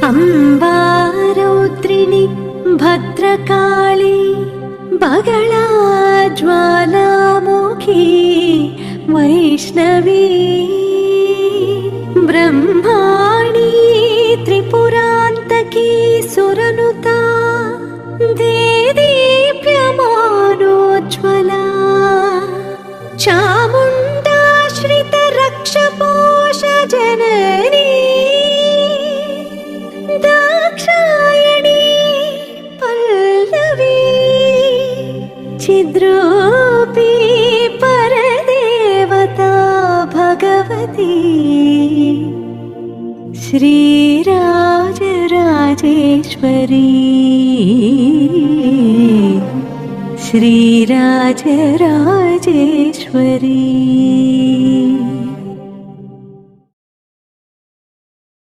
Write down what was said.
अम्बा रौद्रिणी भद्रकाली बगला ज्वालामुखी वैष्णवी ब्रह्माणी त्रिपुरान्तकी सुरनुता देदीप्यमानोज्ज्वला चामुण्डाश्रितरक्षपोषजननी दाक्षायणी पल्लवी चिद्रूपी परदेवता भगवती श्रीराजराजेश्वरी श्रीराजराजेश्वरी।